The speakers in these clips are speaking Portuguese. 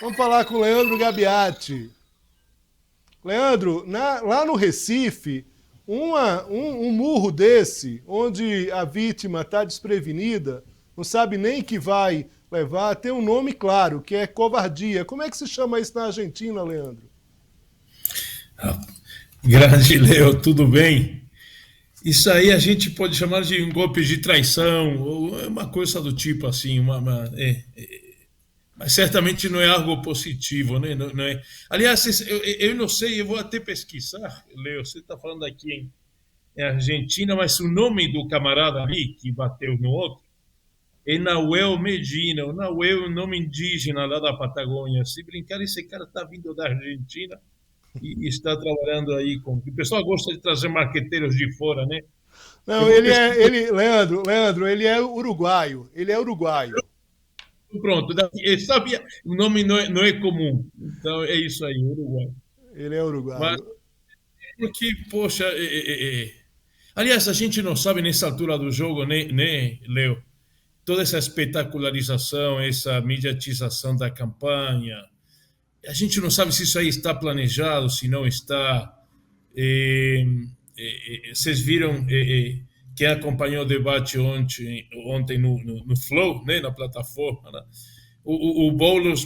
Vamos falar com o Leandro Gabiati. Leandro, lá no Recife, um murro desse, onde a vítima está desprevenida, não sabe nem que vai levar, tem um nome claro, que é covardia. Como é que se chama isso na Argentina, Leandro? Grande Leo, tudo bem? Isso aí a gente pode chamar de um golpe de traição, ou uma coisa do tipo assim, mas certamente não é algo positivo, né? Não é. Aliás, eu não sei, eu vou até pesquisar, Leo, você está falando aqui em Argentina, mas o nome do camarada ali que bateu no outro é Nahuel Medina. O Nahuel é um nome indígena lá da Patagônia. Se brincar, esse cara está vindo da Argentina e está trabalhando aí com. O pessoal gosta de trazer marqueteiros de fora, né? Eu Não, vou pesquisar. Leandro, ele é uruguaio. Ele é uruguaio. Pronto, eu sabia, o nome não é comum. Então é isso aí, Uruguai. Ele é Mas uruguaio. porque, poxa, aliás, a gente não sabe nessa altura do jogo, né, Leo? Toda essa espetacularização, essa mediatização da campanha, a gente não sabe se isso aí está planejado, se não está. Eh, Vocês viram, quem acompanhou o debate ontem no Flow, né, na plataforma, né? O Boulos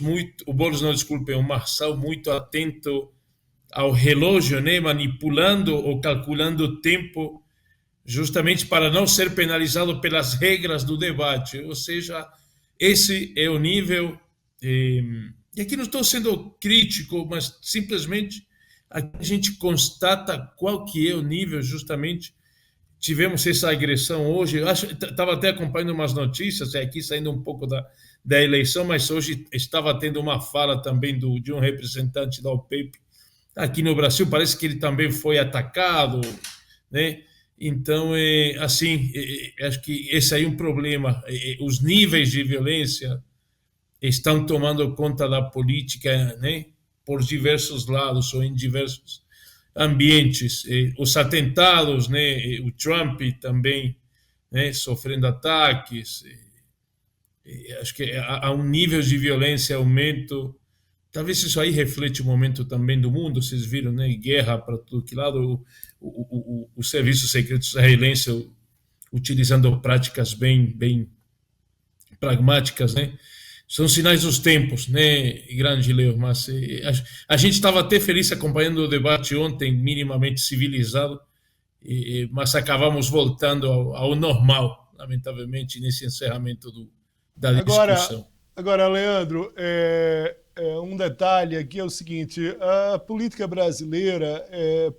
não, desculpe, o Marçal muito atento ao relógio, né, manipulando ou calculando o tempo justamente para não ser penalizado pelas regras do debate. Ou seja, esse é o nível. eh, e aqui não estou sendo crítico, mas simplesmente a gente constata qual que é o nível justamente. Tivemos essa agressão hoje. Estava até acompanhando umas notícias, aqui saindo um pouco da eleição, mas hoje estava tendo uma fala também de um representante da OPEP aqui no Brasil. Parece que ele também foi atacado, né? Então, assim, acho que esse aí é um problema. Os níveis de violência estão tomando conta da política, né? Por diversos lados ou em diversos ambientes. Os atentados, né? O Trump também, né? Sofrendo ataques. Acho que há um nível de violência aumento. Talvez isso aí reflete o momento também do mundo. Vocês viram, né? Guerra para todo que lado. O serviço secreto israelense utilizando práticas bem pragmáticas, né? São sinais dos tempos, né, grande Leo? Mas a gente estava até feliz acompanhando o debate ontem, minimamente civilizado, mas acabamos voltando ao normal, lamentavelmente, nesse encerramento da Agora, discussão. agora, Leandro, um detalhe aqui é o seguinte: a política brasileira,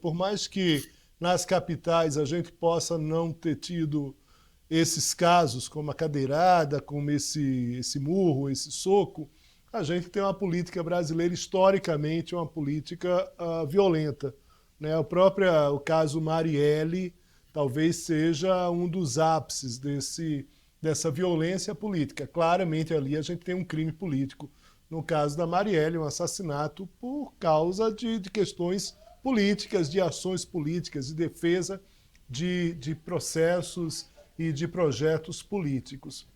por mais que nas capitais a gente possa não ter tido esses casos, como a cadeirada, como esse murro, esse soco, a gente tem uma política brasileira historicamente uma política violenta, né? O caso Marielle talvez seja um dos ápices dessa violência política. Claramente ali a gente tem um crime político. No caso da Marielle, um assassinato por causa de questões políticas, de ações políticas, de defesa de processos e de projetos políticos.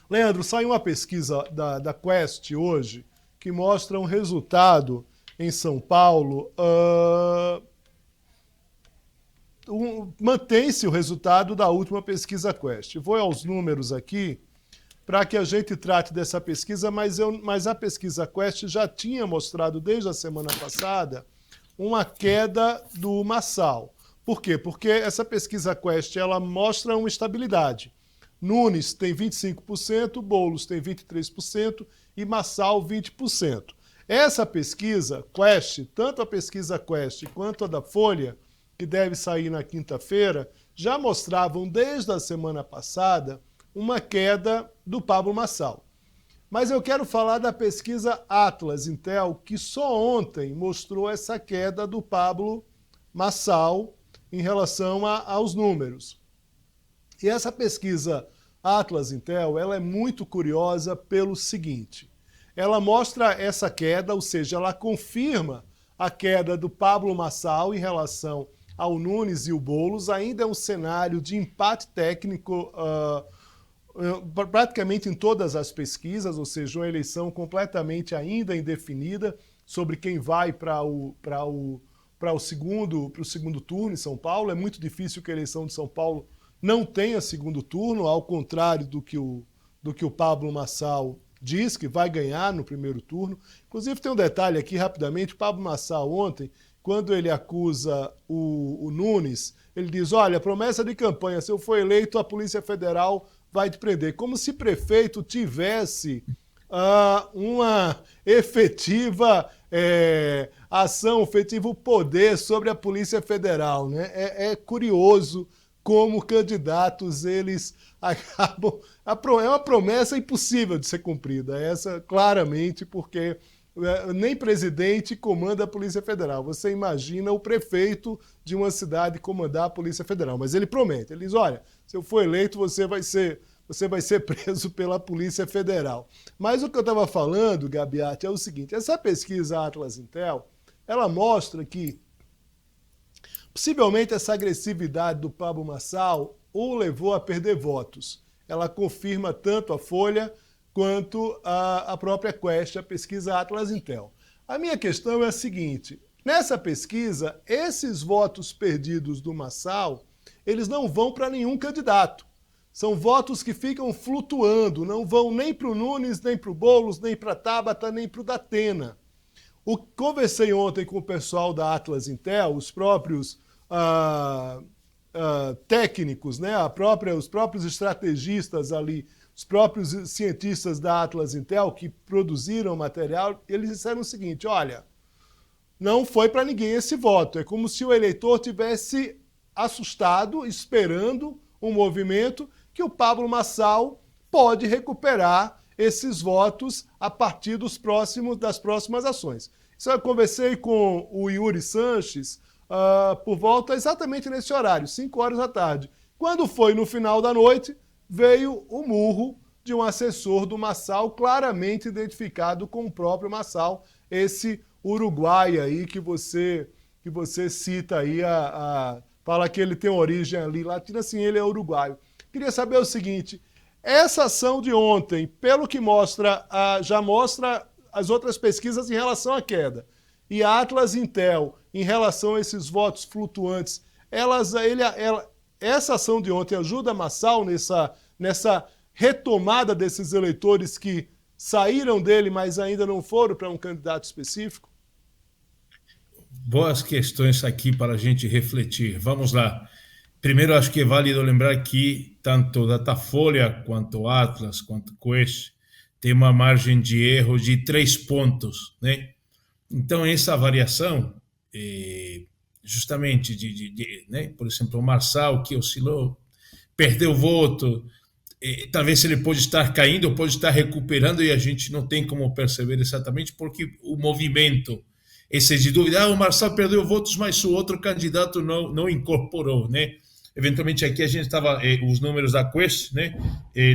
Leandro, saiu uma pesquisa da Quest hoje que mostra um resultado em São Paulo. Mantém-se o resultado da última pesquisa Quest. Vou aos números aqui para que a gente trate dessa pesquisa, mas a pesquisa Quest já tinha mostrado desde a semana passada uma queda do Massal. Por quê? Porque essa pesquisa Quest ela mostra uma estabilidade. Nunes tem 25%, Boulos tem 23% e Massal 20%. Essa pesquisa Quest, tanto a pesquisa Quest quanto a da Folha, que deve sair na quinta-feira, já mostravam desde a semana passada uma queda do Pablo Massal. Mas eu quero falar da pesquisa Atlas Intel, que só ontem mostrou essa queda do Pablo Massal em relação aos números. E essa pesquisa Atlas Intel, ela é muito curiosa pelo seguinte: ela mostra essa queda, ou seja, ela confirma a queda do Pablo Massal em relação ao Nunes e o Boulos. Ainda é um cenário de empate técnico praticamente em todas as pesquisas, ou seja, uma eleição completamente ainda indefinida sobre quem vai para o segundo turno em São Paulo. É muito difícil que a eleição de São Paulo não tenha segundo turno, ao contrário do que o Pablo Marçal diz, que vai ganhar no primeiro turno. Inclusive, tem um detalhe aqui, rapidamente, o Pablo Marçal ontem, quando ele acusa o Nunes, ele diz, olha, promessa de campanha, se eu for eleito, a Polícia Federal vai te prender. Como se prefeito tivesse uma efetiva ação, efetivo poder sobre a Polícia Federal, né? É curioso como candidatos eles acabam... É uma promessa impossível de ser cumprida, essa claramente, porque nem presidente comanda a Polícia Federal. Você imagina o prefeito de uma cidade comandar a Polícia Federal, mas ele promete, ele diz, olha, se eu for eleito, você vai ser preso pela Polícia Federal. Mas o que eu estava falando, Gabiati, é o seguinte, essa pesquisa Atlas Intel, ela mostra que possivelmente essa agressividade do Pablo Marçal o levou a perder votos. Ela confirma tanto a Folha quanto a própria Quest, a pesquisa Atlas Intel. A minha questão é a seguinte, nessa pesquisa, esses votos perdidos do Marçal, eles não vão para nenhum candidato. São votos que ficam flutuando, não vão nem para o Nunes, nem para o Boulos, nem para a Tabata, nem para o Datena. Conversei ontem com o pessoal da Atlas Intel, os próprios técnicos, né? Os próprios estrategistas ali, os próprios cientistas da Atlas Intel que produziram o material, eles disseram o seguinte, olha, não foi para ninguém esse voto, é como se o eleitor tivesse assustado, esperando um movimento que o Pablo Marçal pode recuperar esses votos a partir das próximas ações. Isso eu conversei com o Yuri Sanches por volta exatamente nesse horário, 5 horas da tarde. Quando foi no final da noite, veio o murro de um assessor do Marçal, claramente identificado com o próprio Marçal, esse uruguaio aí que você cita aí, fala que ele tem origem ali latina, assim, ele é uruguaio. Queria saber o seguinte, essa ação de ontem, pelo que já mostra as outras pesquisas em relação à queda, e a Atlas Intel em relação a esses votos flutuantes, essa ação de ontem ajuda a Marçal nessa retomada desses eleitores que saíram dele, mas ainda não foram para um candidato específico? Boas questões aqui para a gente refletir. Vamos lá. Primeiro, acho que é válido lembrar que tanto Datafolha, quanto Atlas, quanto Quest, tem uma margem de erro de 3 pontos, né? Então, essa variação, justamente, né? Por exemplo, o Marçal, que oscilou, perdeu voto, talvez ele pode estar caindo ou pode estar recuperando e a gente não tem como perceber exatamente porque o movimento, esse de dúvida, o Marçal perdeu votos, mas o outro candidato não incorporou, né? Eventualmente aqui a gente estava, os números da Quest, né?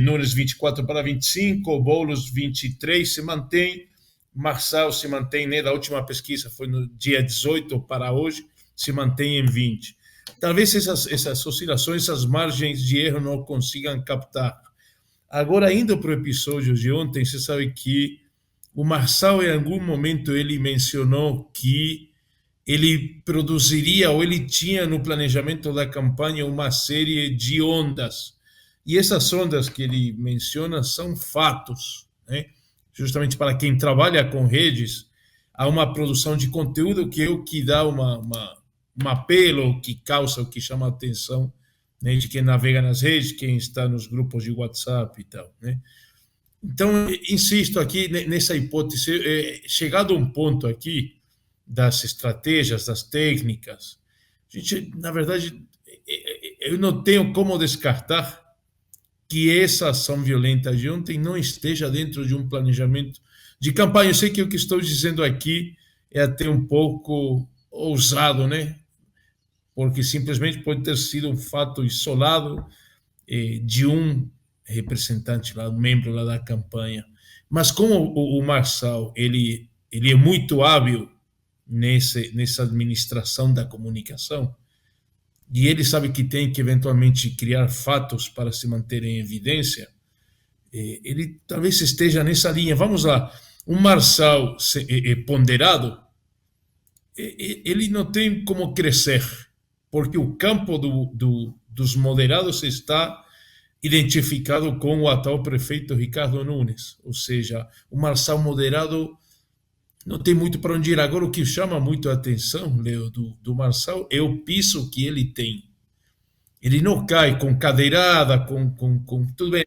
Nunes 24 para 25, Boulos 23 se mantém, Marçal se mantém, né? Da última pesquisa foi no dia 18 para hoje, se mantém em 20. Talvez essas oscilações, essas margens de erro não consigam captar. Agora, indo para o episódio de ontem, você sabe que o Marçal, em algum momento, ele mencionou que ele produziria, ou ele tinha no planejamento da campanha uma série de ondas. E essas ondas que ele menciona são fatos, né? Justamente para quem trabalha com redes, há uma produção de conteúdo que é o que dá um apelo, que causa, o que chama a atenção, né, de quem navega nas redes, quem está nos grupos de WhatsApp e tal, né? Então, insisto aqui nessa hipótese, chegado a um ponto aqui das estratégias, das técnicas, a gente, na verdade, eu não tenho como descartar que essa ação violenta de ontem não esteja dentro de um planejamento de campanha. Eu sei que o que estou dizendo aqui é até um pouco ousado, né? Porque simplesmente pode ter sido um fato isolado de um representante lá, um membro lá da campanha. Mas como o Marçal, ele é muito hábil nessa administração da comunicação, e ele sabe que tem que eventualmente criar fatos para se manter em evidência, ele talvez esteja nessa linha. Vamos lá, um Marçal ponderado, ele não tem como crescer, porque o campo dos moderados está identificado com o atual prefeito Ricardo Nunes, ou seja, o Marçal moderado não tem muito para onde ir. Agora, o que chama muito a atenção, Leo, do Marçal é o piso que ele tem. Ele não cai com cadeirada, com tudo bem.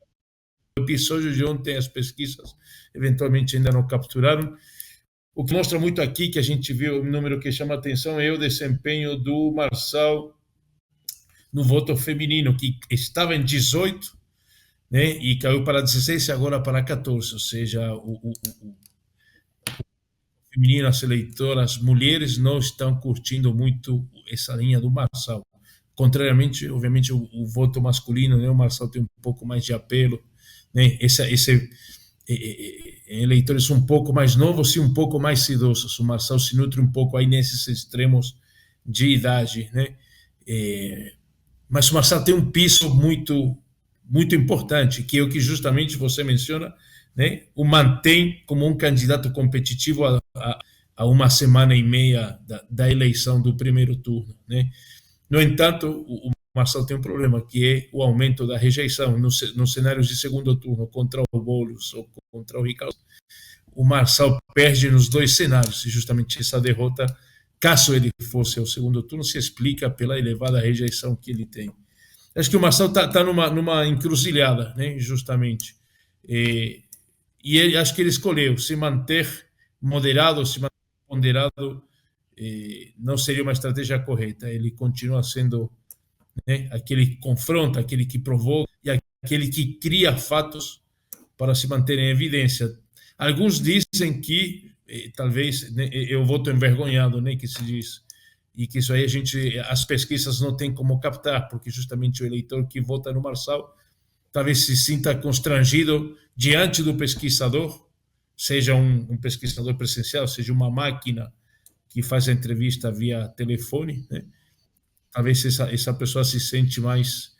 O episódio de ontem, as pesquisas eventualmente ainda não capturaram. O que mostra muito aqui, que a gente viu, o número que chama a atenção, é o desempenho do Marçal no voto feminino, que estava em 18, né, e caiu para 16 e agora para 14, ou seja, o feminino, as eleitoras, mulheres não estão curtindo muito essa linha do Marçal. Contrariamente, obviamente, o voto masculino, né, o Marçal tem um pouco mais de apelo, né, eleitores um pouco mais novos e um pouco mais idosos. O Marçal se nutre um pouco aí nesses extremos de idade, né? Mas o Marçal tem um piso muito importante, que é o que justamente você menciona, né? O mantém como um candidato competitivo a uma semana e meia da eleição do primeiro turno, né? No entanto, o Marçal tem um problema, que é o aumento da rejeição nos cenários de segundo turno contra o Boulos ou contra o Ricardo. O Marçal perde nos dois cenários, e justamente essa derrota, caso ele fosse ao segundo turno, se explica pela elevada rejeição que ele tem. Acho que o Marçal está numa encruzilhada, né, justamente. E ele, acho que ele escolheu se manter moderado, se manter ponderado, não seria uma estratégia correta. Ele continua sendo, né, aquele que confronta, aquele que provoca e aquele que cria fatos para se manter em evidência. Alguns dizem que, talvez, né, eu voto envergonhado, né, que se diz, e que isso aí as pesquisas não têm como captar, porque justamente o eleitor que vota no Marçal talvez se sinta constrangido diante do pesquisador, seja um pesquisador presencial, seja uma máquina que faz a entrevista via telefone, né? Talvez essa pessoa se sente mais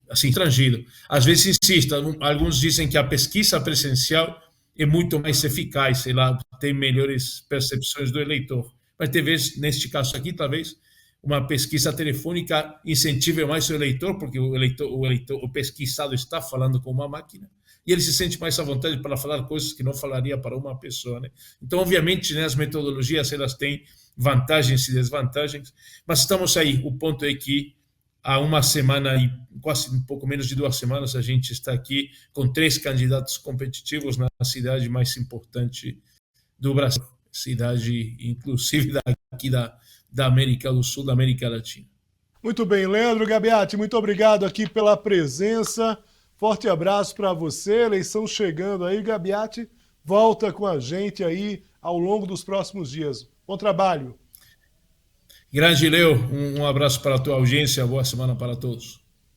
assim, estrangido. Às vezes insiste, alguns dizem que a pesquisa presencial é muito mais eficaz, sei lá, tem melhores percepções do eleitor. Mas talvez, neste caso aqui, talvez uma pesquisa telefônica incentive mais o eleitor, porque o pesquisado está falando com uma máquina, e ele se sente mais à vontade para falar coisas que não falaria para uma pessoa, né? Então, obviamente, né, as metodologias, elas têm vantagens e desvantagens, mas estamos aí. O ponto é que há uma semana e quase um pouco menos de 2 semanas a gente está aqui com 3 candidatos competitivos na cidade mais importante do Brasil, cidade inclusive daqui da América do Sul, da América Latina. Muito bem, Leandro Gabiati, muito obrigado aqui pela presença. Forte abraço para você, eleição chegando aí. Gabiati volta com a gente aí ao longo dos próximos dias. Bom trabalho. Grande Leo, um abraço para a tua audiência, boa semana para todos.